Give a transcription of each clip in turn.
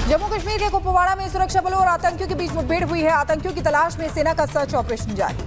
जम्मू कश्मीर के कुपवाड़ा में सुरक्षा बलों और आतंकियों के बीच मुठभेड़ हुई है। आतंकियों की तलाश में सेना का सर्च ऑपरेशन जारी।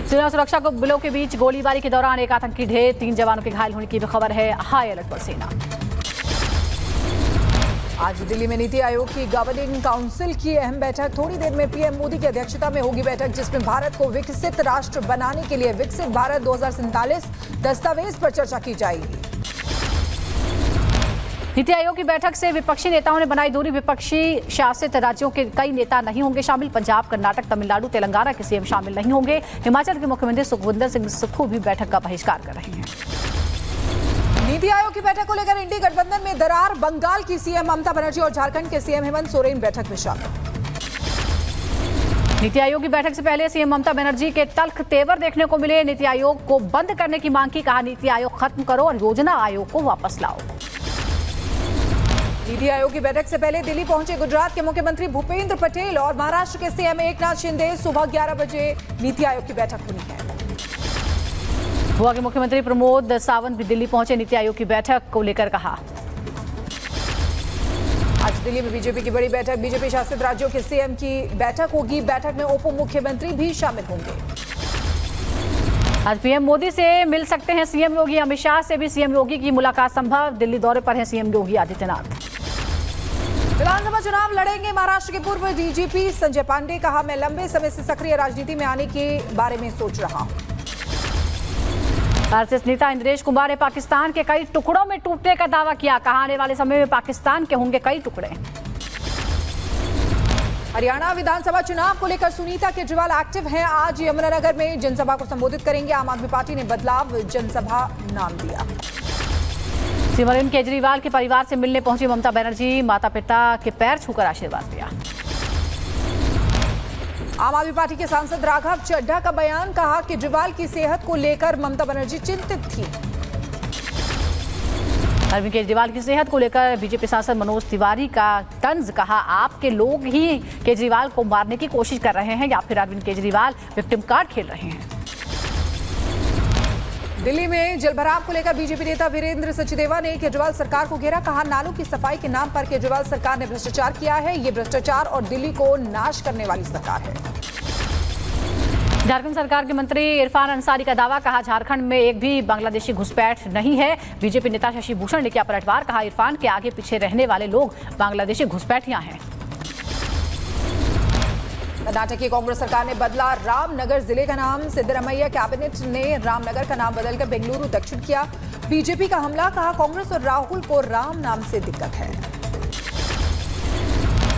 सेना सुरक्षा बलों के बीच गोलीबारी के दौरान एक आतंकी ढेर, 3 जवानों के घायल होने की भी खबर है। हाई अलर्ट पर सेना। आज दिल्ली में नीति आयोग की गवर्निंग काउंसिल की अहम बैठक। थोड़ी देर में पीएम मोदी की अध्यक्षता में होगी बैठक, जिसमें भारत को विकसित राष्ट्र बनाने के लिए विकसित भारत 2047 दस्तावेज पर चर्चा की जाएगी। नीति आयोग की बैठक से विपक्षी नेताओं ने बनाई दूरी। विपक्षी शासित राज्यों के कई नेता नहीं होंगे शामिल। पंजाब, कर्नाटक, तमिलनाडु, तेलंगाना के सीएम शामिल नहीं होंगे। हिमाचल के मुख्यमंत्री सुखविंदर सिंह सुक्खू भी बैठक का बहिष्कार कर रहे हैं। नीति आयोग की बैठक को लेकर इंडी गठबंधन में दरार। बंगाल की सीएम ममता बनर्जी और झारखंड के सीएम हेमंत सोरेन बैठक में शामिल। नीति आयोग की बैठक से पहले सीएम ममता बनर्जी के तल्ख तेवर देखने को मिले। नीति आयोग को बंद करने की मांग की। कहा, नीति आयोग खत्म करो और योजना आयोग को वापस लाओ। नीति आयोग की बैठक से पहले दिल्ली पहुंचे गुजरात के मुख्यमंत्री भूपेंद्र पटेल और महाराष्ट्र के सीएम एकनाथ शिंदे। सुबह 11 बजे नीति आयोग की बैठक होनी है। गोवा के मुख्यमंत्री प्रमोद सावंत भी दिल्ली पहुंचे। नीति आयोग की बैठक को लेकर कहा, आज दिल्ली में बीजेपी की बड़ी बैठक। बीजेपी शासित राज्यों के सीएम की बैठक होगी। बैठक में उप मुख्यमंत्री भी शामिल होंगे। आज पीएम मोदी से मिल सकते हैं सीएम योगी। अमित शाह से भी सीएम योगी की मुलाकात संभव। दिल्ली दौरे पर हैं सीएम योगी आदित्यनाथ। विधानसभा चुनाव लड़ेंगे महाराष्ट्र के पूर्व डीजीपी संजय पांडे। कहा, मैं लंबे समय से सक्रिय राजनीति में आने के बारे में सोच रहा हूं। आरएसएस नेता इंद्रेश कुमार ने पाकिस्तान के कई टुकड़ों में टूटने का दावा किया। कहा, आने वाले समय में पाकिस्तान के होंगे कई टुकड़े। हरियाणा विधानसभा चुनाव को लेकर सुनीता केजरीवाल एक्टिव हैं। आज यमुनानगर में जनसभा को संबोधित करेंगे। आम आदमी पार्टी ने बदलाव जनसभा नाम दिया। सीएम अरविंद केजरीवाल के परिवार से मिलने पहुंची ममता बनर्जी। माता पिता के पैर छूकर आशीर्वाद दिया। आम आदमी पार्टी के सांसद राघव चड्ढा का बयान। कहा, केजरीवाल की सेहत को लेकर ममता बनर्जी चिंतित थी। अरविंद केजरीवाल की सेहत को लेकर बीजेपी सांसद मनोज तिवारी का तंज। कहा, आपके लोग ही केजरीवाल को मारने की कोशिश कर रहे हैं या फिर अरविंद केजरीवाल विक्टिम कार्ड खेल रहे हैं। दिल्ली में जलभराव को लेकर बीजेपी नेता वीरेंद्र सचदेवा ने केजरीवाल सरकार को घेरा। कहा, नालों की सफाई के नाम पर केजरीवाल सरकार ने भ्रष्टाचार किया है। ये भ्रष्टाचार और दिल्ली को नाश करने वाली सरकार है। झारखंड सरकार के मंत्री इरफान अंसारी का दावा। कहा, झारखंड में एक भी बांग्लादेशी घुसपैठ नहीं है। बीजेपी नेता शशि भूषण ने किया पलटवार। कहा, इरफान के आगे पीछे रहने वाले लोग बांग्लादेशी घुसपैठियां हैं। कर्नाटक की कांग्रेस सरकार ने बदला रामनगर जिले का नाम। सिद्धरामैया कैबिनेट ने रामनगर का नाम बदलकर बेंगलुरु दक्षिण किया। बीजेपी का हमला। कहा, कांग्रेस और राहुल को राम नाम से दिक्कत है।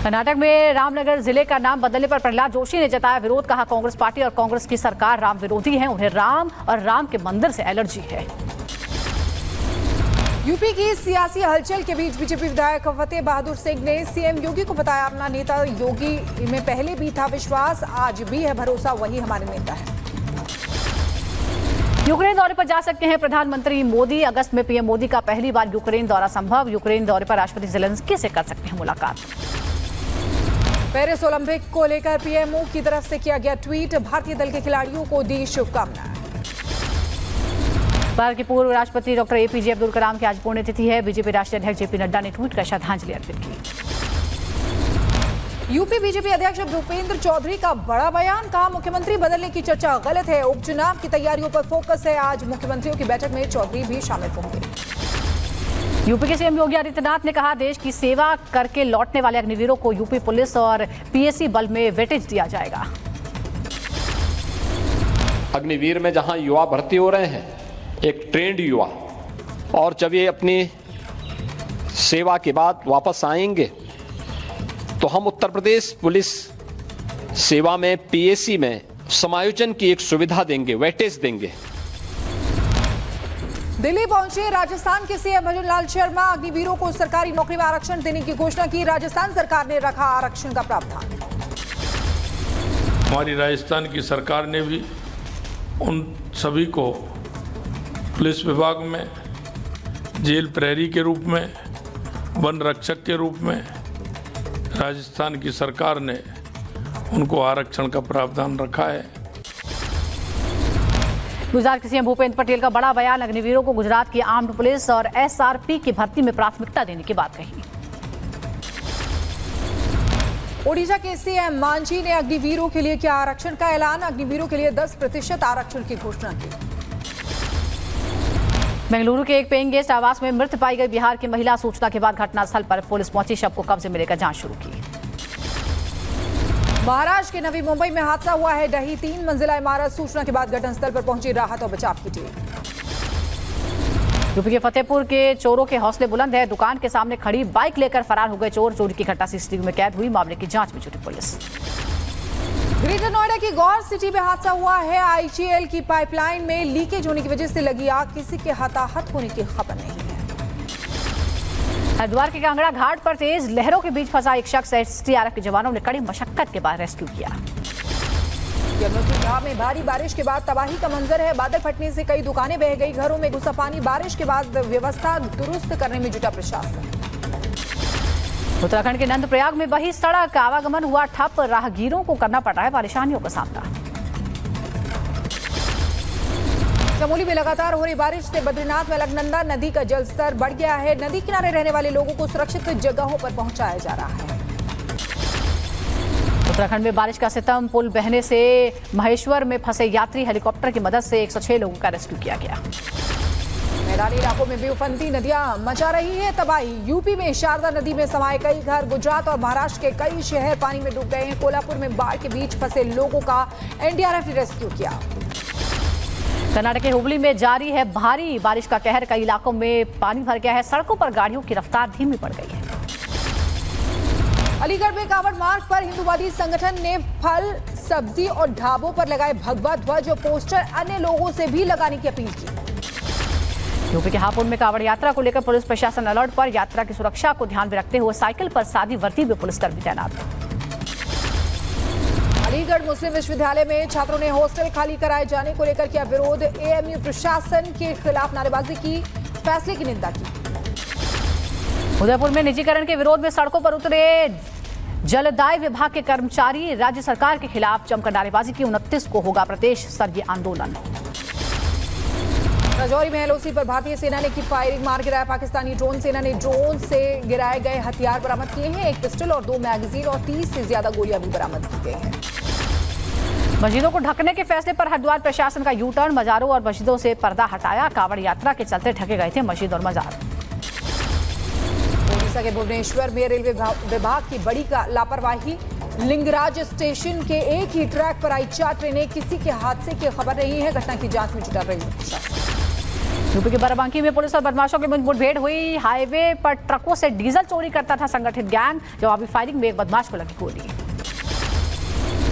कर्नाटक में रामनगर जिले का नाम बदलने पर प्रहलाद जोशी ने जताया विरोध। कहा, कांग्रेस पार्टी और कांग्रेस की सरकार राम विरोधी है। उन्हें राम और राम के मंदिर से एलर्जी है। यूपी की सियासी हलचल के बीच बीजेपी विधायक फतेह बहादुर सिंह ने सीएम योगी को बताया अपना नेता। योगी में पहले भी था विश्वास, आज भी है भरोसा, वही हमारे नेता है। यूक्रेन दौरे पर जा सकते हैं प्रधानमंत्री मोदी। अगस्त में पीएम मोदी का पहली बार यूक्रेन दौरा संभव। यूक्रेन दौरे पर राष्ट्रपति जेलेंस्की से कर सकते हैं मुलाकात। पेरिस ओलंपिक को लेकर पीएमओ की तरफ से किया गया ट्वीट। भारतीय दल के खिलाड़ियों को दी शुभकामनाएं। भारत के पूर्व राष्ट्रपति डॉक्टर एपीजे अब्दुल कलाम की आज पुण्यतिथि है। बीजेपी राष्ट्रीय अध्यक्ष जेपी नड्डा ने ट्वीट कर श्रद्धांजलि अर्पित की। यूपी बीजेपी अध्यक्ष भूपेंद्र चौधरी का बड़ा बयान। कहा, मुख्यमंत्री बदलने की चर्चा गलत है। उपचुनाव की तैयारियों पर फोकस है। आज मुख्यमंत्रियों की बैठक में चौधरी भी शामिल होंगे। यूपी के सीएम योगी आदित्यनाथ ने कहा, देश की सेवा करके लौटने वाले अग्निवीरों को यूपी पुलिस और पीएसी बल में वेटेज दिया जाएगा। अग्निवीर में जहां युवा भर्ती हो रहे हैं, एक ट्रेंड युवा, और जब ये अपनी सेवा के बाद वापस आएंगे तो हम उत्तर प्रदेश पुलिस सेवा में पीएसी में समायोजन की एक सुविधा देंगे, वेटेज देंगे। दिल्ली पहुंचे राजस्थान के सीएम भजन लाल शर्मा। अग्निवीरों को सरकारी नौकरी में आरक्षण देने की घोषणा की। राजस्थान सरकार ने रखा आरक्षण का प्रावधान। हमारी राजस्थान की सरकार ने भी उन सभी को पुलिस विभाग में, जेल प्रहरी के रूप में, वन रक्षक के रूप में राजस्थान की सरकार ने उनको आरक्षण का प्रावधान रखा है। गुजरात के सीएम भूपेंद्र पटेल का बड़ा बयान, अग्निवीरों को गुजरात की आर्म्ड पुलिस और एसआरपी की भर्ती में प्राथमिकता देने की बात कही। ओडिशा के सीएम मांझी ने अग्निवीरों के लिए किया आरक्षण का ऐलान, अग्निवीरों के लिए 10% आरक्षण की घोषणा की। बेंगलुरु के एक पेइंग गेस्ट आवास में मृत पाई गई बिहार की महिला, सूचना के बाद घटनास्थल पर पुलिस पहुंची, शव को कब्जे में लेकर जांच शुरू की। महाराष्ट्र के नवी मुंबई में हादसा हुआ है, ढही 3 मंजिला इमारत, सूचना के बाद घटनास्थल पर पहुंची राहत और बचाव की टीम। यूपी के फतेहपुर के चोरों के हौसले बुलंद है, दुकान के सामने खड़ी बाइक लेकर फरार हो गए चोर, चोरी की घटना सीसीटीवी में कैद हुई, मामले की जांच में जुटी पुलिस। ग्रेटर नोएडा की गौर सिटी में हादसा हुआ है, आईजीएल की पाइपलाइन में लीकेज होने की वजह से लगी आग, किसी के हताहत होने की खबर नहीं है। हरिद्वार के कांगड़ा घाट पर तेज लहरों के बीच फंसा एक शख्स, एसडीआरएफ के जवानों ने कड़ी मशक्कत के बाद रेस्क्यू किया। यमुनोत्री घाट में भारी बारिश के बाद तबाही का मंजर है, बादल फटने से कई दुकानें बह गई, घरों में घुसा पानी, बारिश के बाद व्यवस्था दुरुस्त करने में जुटा प्रशासन। उत्तराखंड के नंदप्रयाग में बही सड़क, आवागमन हुआ ठप, राहगीरों को करना पड़ रहा है परेशानियों का सामना। चमोली में लगातार हो रही बारिश से बद्रीनाथ में अलकनंदा नदी का जलस्तर बढ़ गया है, नदी किनारे रहने वाले लोगों को सुरक्षित जगहों पर पहुंचाया जा रहा है। उत्तराखंड में बारिश का सितम, पुल बहने से महेश्वर में फंसे यात्री, हेलीकॉप्टर की मदद से 106 लोगों का रेस्क्यू किया गया। मैदानी इलाकों में भी उफनती नदियां मचा रही है तबाही, यूपी में शारदा नदी में समाये कई घर, गुजरात और महाराष्ट्र के कई शहर पानी में डूब गए हैं, कोल्हापुर में बाढ़ के बीच फंसे लोगों का एनडीआरएफ ने रेस्क्यू किया। कर्नाटक के हुबली में जारी है भारी बारिश का कहर, कई इलाकों में पानी भर गया है, सड़कों पर गाड़ियों की रफ्तार धीमी पड़ गई है। अलीगढ़ में कांवड़ मार्ग पर हिंदूवादी संगठन ने फल, सब्जी और ढाबों पर लगाए भगवा ध्वज और पोस्टर, अन्य लोगों से भी लगाने की अपील की। यूपी के हापुड़ में कांवड़ यात्रा को लेकर पुलिस प्रशासन अलर्ट पर, यात्रा की सुरक्षा को ध्यान में रखते हुए साइकिल पर सादी वर्दी में पुलिसकर्मी तैनात। अलीगढ़ मुस्लिम विश्वविद्यालय में छात्रों ने हॉस्टल खाली कराए जाने को लेकर किया विरोध, एएमयू प्रशासन के खिलाफ नारेबाजी की, फैसले की निंदा की। उदयपुर में निजीकरण के विरोध में सड़कों पर उतरे जलदाय विभाग के कर्मचारी, राज्य सरकार के खिलाफ जमकर नारेबाजी की, 29 को होगा प्रदेश स्तरीय आंदोलन। राजौरी में एलओसी पर भारतीय सेना ने की फायरिंग, मार गिराया पाकिस्तानी ड्रोन, सेना ने ड्रोन से गिराए गए हथियार बरामद किए हैं, एक पिस्टल और 2 मैगजीन और 30 से ज्यादा गोलियां भी बरामद की गई हैं। मस्जिदों को ढकने के फैसले पर हरिद्वार प्रशासन का यू टर्न, मजारों और मस्जिदों से पर्दा हटाया, कांवड़ यात्रा के चलते ढके गए थे मस्जिद और मजार। ओडिशा के भुवनेश्वर में रेलवे विभाग की बड़ी लापरवाही, लिंगराज स्टेशन के एक ही ट्रैक पर आई 4 ट्रेनें, किसी के हादसे की खबर नहीं है, घटना की जांच में जुटा रेलवे प्रशासन। यूपी के बाराबंकी में पुलिस और बदमाशों के बीच मुठभेड़ हुई, हाईवे पर ट्रकों से डीजल चोरी करता था संगठित गैंग, जवाबी फायरिंग में एक बदमाश को लगी गोली।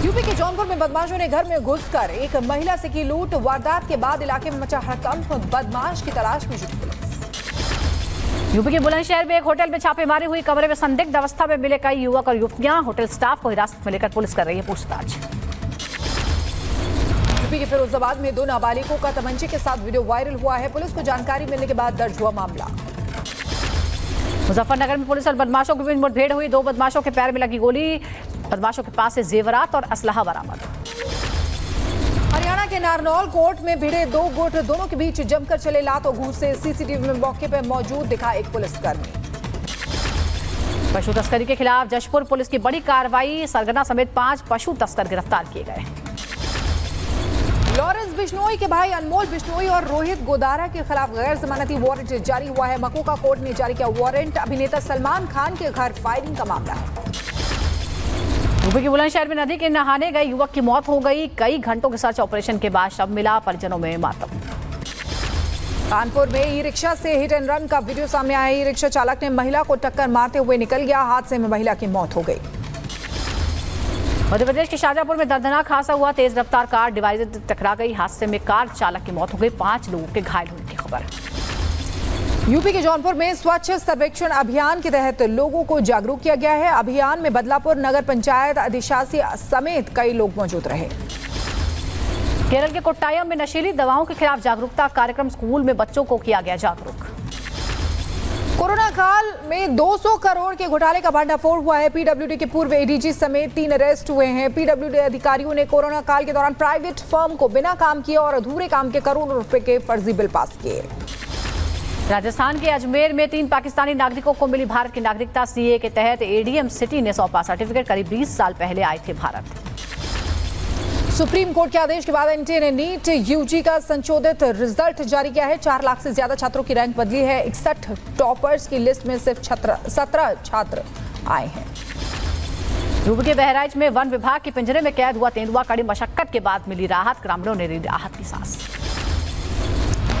यूपी के जौनपुर में बदमाशों ने घर में घुसकर एक महिला से की लूट, वारदात के बाद इलाके में मचा हड़कंप, बदमाश की तलाश में जुटी पुलिस। यूपी के बुलंदशहर में एक होटल में छापेमारी हुई, कमरे में संदिग्ध अवस्था में मिले कई युवक और युवतियां, होटल स्टाफ को हिरासत में लेकर पुलिस कर रही है पूछताछ। यूपी के फिरोजाबाद में 2 नाबालिगों का तमंचे के साथ वीडियो वायरल हुआ है, पुलिस को जानकारी मिलने के बाद दर्ज हुआ मामला। मुजफ्फरनगर में पुलिस और बदमाशों के बीच मुठभेड़ हुई, 2 बदमाशों के पैर में लगी गोली, बदमाशों के पास से जेवरात और असलहा बरामद। हरियाणा के नारनौल कोर्ट में भिड़े 2 गुट, दोनों के बीच जमकर चले लात और घूस से, सीसीटीवी में मौके पर मौजूद दिखा एक पुलिसकर्मी। पशु तस्करी के खिलाफ जशपुर पुलिस की बड़ी कार्रवाई, सरगना समेत 5 पशु तस्कर गिरफ्तार किए गए। लॉरेंस बिश्नोई के भाई अनमोल बिश्नोई और रोहित गोदारा के खिलाफ गैर जमानती वारंट जारी हुआ है, मकोका कोर्ट ने जारी किया वारंट, अभिनेता सलमान खान के घर फायरिंग का मामला है। यूपी के बुलंदशहर में नदी के नहाने गए युवक की मौत हो गई, कई घंटों के सर्च ऑपरेशन के बाद शव मिला, परिजनों में मातम। कानपुर में ई रिक्शा से हिट एंड रन का वीडियो सामने आया, ई रिक्शा चालक ने महिला को टक्कर मारते हुए निकल गया, हादसे में महिला की मौत हो गई। मध्य प्रदेश के शाहजहांपुर में दर्दनाक हादसा हुआ, तेज रफ्तार कार डिवाइडर से टकरा गई, हादसे में कार चालक की मौत हो गई, 5 लोगों के घायल होने की खबर। यूपी के जौनपुर में स्वच्छ सर्वेक्षण अभियान के तहत लोगों को जागरूक किया गया है, अभियान में बदलापुर नगर पंचायत अधिशासी समेत कई लोग मौजूद रहे। केरल के कोट्टायम में नशीली दवाओं के खिलाफ जागरूकता कार्यक्रम, स्कूल में बच्चों को किया गया जागरूक। कोरोना काल में 200 करोड़ के घोटाले का भंडाफोड़ हुआ है। पीडब्ल्यूडी के पूर्व एडीजी समेत 3 अरेस्ट हुए हैं। पीडब्ल्यूडी अधिकारियों ने कोरोना काल के दौरान प्राइवेट फर्म को बिना काम किए और अधूरे काम के करोड़ों रुपए के फर्जी बिल पास किए। राजस्थान के अजमेर में 3 पाकिस्तानी नागरिकों को मिली भारत की नागरिकता। सीए के तहत एडीएम सिटी ने सौंपा सर्टिफिकेट। करीब 20 साल पहले आए थे भारत। सुप्रीम कोर्ट के आदेश के बाद एनटीए ने नीट यूजी का संशोधित रिजल्ट जारी किया है। 4 लाख से ज्यादा छात्रों की रैंक बदली है। 61 टॉपर्स की लिस्ट में सिर्फ 17 छात्र आए हैं। यूपी के बहराइच में वन विभाग के पिंजरे में कैद हुआ तेंदुआ। कड़ी मशक्कत के बाद मिली राहत। ग्रामीणों ने ली राहत की सांस।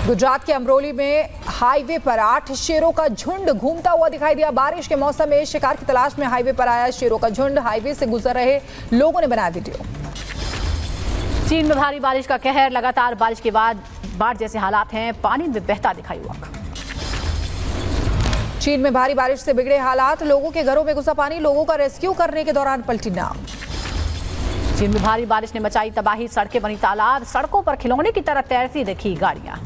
गुजरात के अमरोली में हाईवे पर 8 शेरों का झुंड घूमता हुआ दिखाई दिया। बारिश के मौसम में शिकार की तलाश में हाईवे पर आया शेरों का झुंड। हाईवे से गुजर रहे लोगों ने बनाया वीडियो। चीन में भारी बारिश का कहर। लगातार बारिश के बाद बाढ़ जैसे हालात हैं। पानी में बहता दिखाई युवक। चीन में भारी बारिश से बिगड़े हालात। लोगों के घरों में घुसा पानी। लोगों का रेस्क्यू करने के दौरान पलटी नाव। चीन में भारी बारिश ने मचाई तबाही। सड़कें बनी तालाब। सड़कों पर खिलौने की तरह तैरती दिखी गाड़ियां।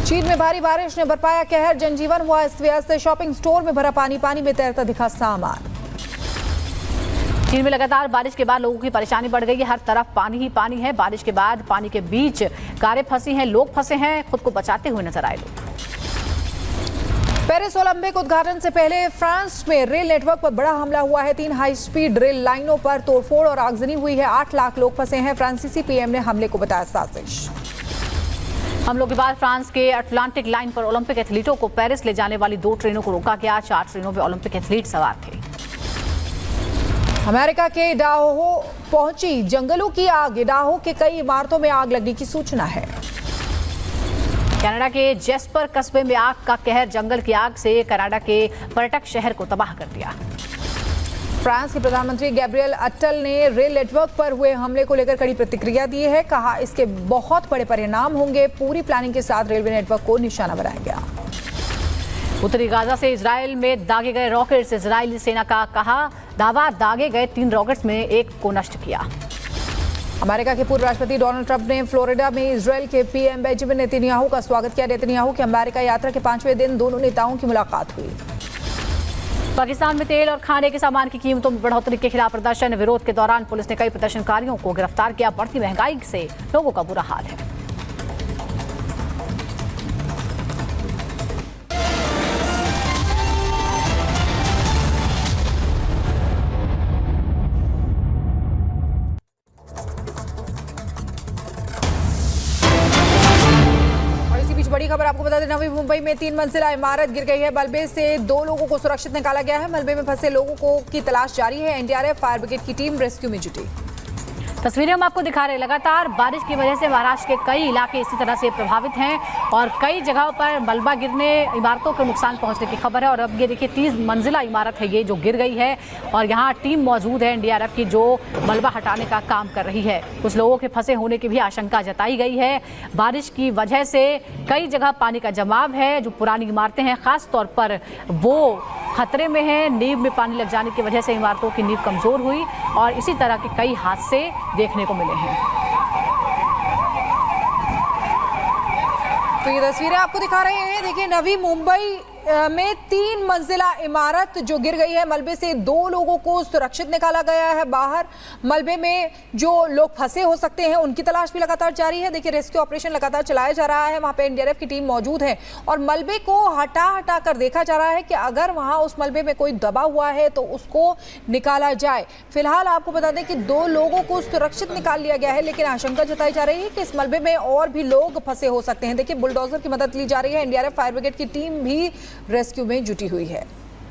चीन में भारी बारिश ने बरपाया कहर। जनजीवन हुआ अस्त व्यस्त। शॉपिंग स्टोर में भरा पानी। पानी में तैरता दिखा सामान। चीन में लगातार बारिश के बाद लोगों की परेशानी बढ़ गई है। हर तरफ पानी ही पानी है। बारिश के बाद पानी के बीच कारें फंसी हैं। लोग फंसे हैं। खुद को बचाते हुए नजर आए लोग। पेरिस ओलंपिक उद्घाटन से पहले फ्रांस में रेल नेटवर्क पर बड़ा हमला हुआ है। 3 हाई स्पीड रेल लाइनों पर तोड़फोड़ और आगजनी हुई है। 8 लाख लोग फंसे हैं। फ्रांसीसी पीएम ने हमले को बताया साजिश। हमलों के बाद फ्रांस के अटलांटिक लाइन पर ओलंपिक एथलीटों को पेरिस ले जाने वाली 2 ट्रेनों को रोका गया। 4 ट्रेनों में ओलंपिक एथलीट सवार थे। अमेरिका के इडाहो पहुंची जंगलों की आग। इडाहो के कई इमारतों में आग लगने की सूचना है। कनाडा के जेस्पर कस्बे में आग का कहर। जंगल की आग से कनाडा के पर्यटक शहर को तबाह कर दिया। फ्रांस के प्रधानमंत्री गैब्रियल अट्टल ने रेल नेटवर्क पर हुए हमले को लेकर कड़ी प्रतिक्रिया दी है। कहा इसके बहुत बड़े परिणाम होंगे। पूरी प्लानिंग के साथ रेलवे नेटवर्क को निशाना बनाया गया। उत्तरी गाजा से इजराइल में दागे गए रॉकेट्स। इजरायली सेना का कहा दावा। दागे गए 3 रॉकेट्स में 1 को नष्ट किया। अमेरिका के पूर्व राष्ट्रपति डोनाल्ड ट्रंप ने फ्लोरिडा में इजराइल के पीएम बेंजामिन नेतन्याहू का स्वागत किया। नेतन्याहू की अमेरिका यात्रा के 5वें दिन दोनों नेताओं की मुलाकात हुई। पाकिस्तान में तेल और खाने के सामान की कीमतों में बढ़ोतरी के खिलाफ प्रदर्शन। विरोध के दौरान पुलिस ने कई प्रदर्शनकारियों को गिरफ्तार किया। बढ़ती महंगाई से लोगों का बुरा हाल है। बड़ी खबर आपको बता दें, नवी मुंबई में 3 मंजिला इमारत गिर गई है। मलबे से 2 लोगों को सुरक्षित निकाला गया है। मलबे में फंसे लोगों की तलाश जारी है। एनडीआरएफ फायर ब्रिगेड की टीम रेस्क्यू में जुटी। तस्वीरें हम आपको दिखा रहे हैं। लगातार बारिश की वजह से महाराष्ट्र के कई इलाके इसी तरह से प्रभावित हैं और कई जगहों पर मलबा गिरने, इमारतों को नुकसान पहुंचने की खबर है। और अब ये देखिए 30 मंजिला इमारत है ये जो गिर गई है और यहाँ टीम मौजूद है एनडीआरएफ की जो मलबा हटाने का काम कर रही है। कुछ लोगों के फंसे होने की भी आशंका जताई गई है। बारिश की वजह से कई जगह पानी का जमाव है। जो पुरानी इमारतें हैं खास तौर पर वो खतरे में है। नींव में पानी लग जाने की वजह से इमारतों की नींव कमजोर हुई और इसी तरह के कई हादसे देखने को मिले हैं। तो ये तस्वीरें आपको दिखा रहे हैं। देखिए नवी मुंबई में 3 मंजिला इमारत जो गिर गई है। मलबे से 2 लोगों को सुरक्षित निकाला गया है बाहर। मलबे में जो लोग फंसे हो सकते हैं उनकी तलाश भी लगातार जारी है। देखिए रेस्क्यू ऑपरेशन लगातार चलाया जा रहा है। वहां पे एनडीआरएफ की टीम मौजूद है और मलबे को हटा कर देखा जा रहा है कि अगर वहां उस मलबे में कोई दबा हुआ है तो उसको निकाला जाए। फिलहाल आपको बता दें कि 2 लोगों को सुरक्षित निकाल लिया गया है, लेकिन आशंका जताई जा रही है कि इस मलबे में और भी लोग फंसे हो सकते हैं। देखिए बुलडोजर की मदद ली जा रही है। एनडीआरएफ फायर ब्रिगेड की टीम भी रेस्क्यू में जुटी हुई है।